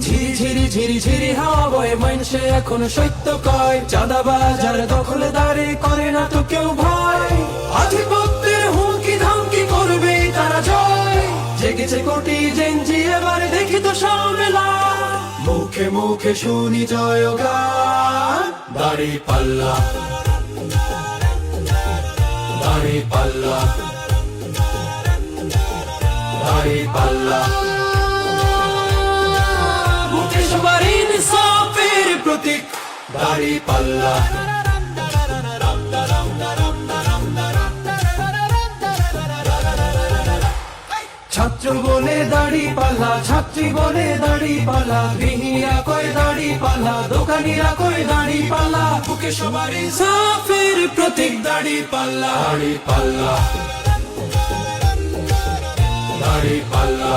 ঝিরি ঝিরি ঝিরি হাওয়া বয়ে মানুষে এখন সত্য কয়, চাঁদাবাজ আর দখলদারি করে না তো কেউ ভয়। আধিপত্যের হুমকি ধামকি করবে তারা জয়, জেগেছে কোটি জেনজি এবার দেখি তো সামেলা। মুখে মুখে শুনি জয়গান, দাঁড়িপাল্লা দাঁড়িপাল্লা দাঁড়িপাল্লা, বুকে সবার ইনসাফের প্রতীক দাঁড়িপাল্লা। ছাত্র বলে দাঁড়িপাল্লা, ছাত্রী বলে দাঁড়িপাল্লা, গৃহিণীরা কয় দাঁড়িপাল্লা, দোকানিরা কয় দাঁড়িপাল্লা, বুকে সবার ইনসাফের প্রতীক দাঁড়িপাল্লা। দাঁড়িপাল্লা দাঁড়িপাল্লা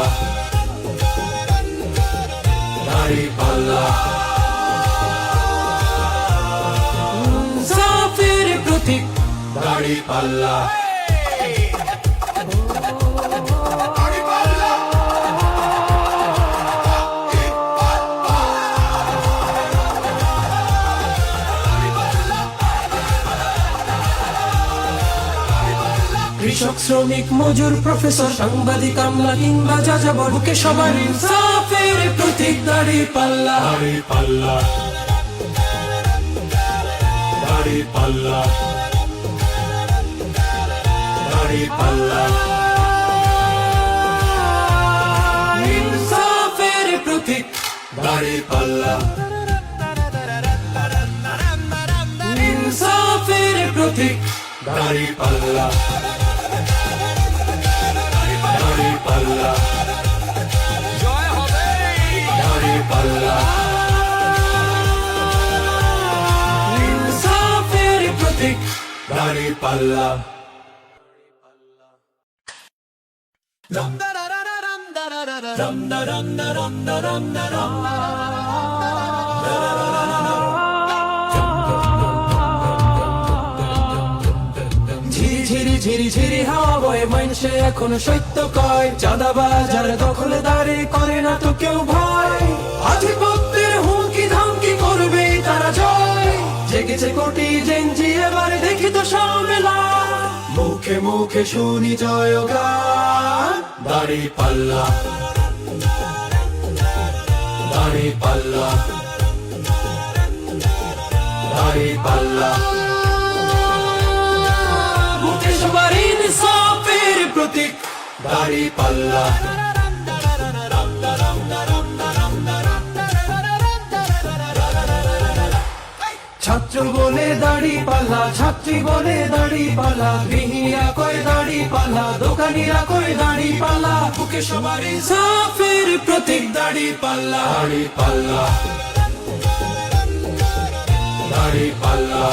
দাঁড়িপাল্লা, ইনসাফের প্রতীক দাঁড়িপাল্লা। কৃষক শ্রমিক মজুর প্রফেসর সাংবাদিক আমলা কিংবা যাযাবর, বুকে সবার ইনসাফের প্রতীক দাঁড়িপাল্লা। দাঁড়িপাল্লা দাঁড়িপাল্লা দাঁড়িপাল্লা, ইনসাফের প্রতীক দাঁড়িপাল্লা। ইনসাফের প্রতীক দাঁড়িপাল্লা দাঁড়িপাল্লা জয় হবে দাঁড়িপাল্লা, ইনসাফের প্রতীক দাঁড়িপাল্লা। ঝিরি ঝিরি ঝিরি হাওয়া বয়ে মানুষে এখন সত্য কয়, চাঁদাবাজ আর দখলদারি করে না তো কেউ ভয়। আধিপত্যের হুমকি ধামকি করবে তারা জয়, জেগেছে কোটি জেনজি এবার দেখি তো সামেলা। মুখে মুখে শুনি জয়গান, দাঁড়িপাল্লা দাঁড়িপাল্লা দাঁড়িপাল্লা, বুকে সবার ইনসাফের প্রতীক দাঁড়িপাল্লা। ছাত্র বলে দাঁড়িপাল্লা, ছাত্রী বলে দাঁড়িপাল্লা, গৃহিণীরা কয় দাঁড়িপাল্লা, দোকানিরা কয় দাঁড়িপাল্লা, বুকে সবার ইনসাফের প্রতীক দাঁড়িপাল্লা। দাঁড়িপাল্লা দাঁড়িপাল্লা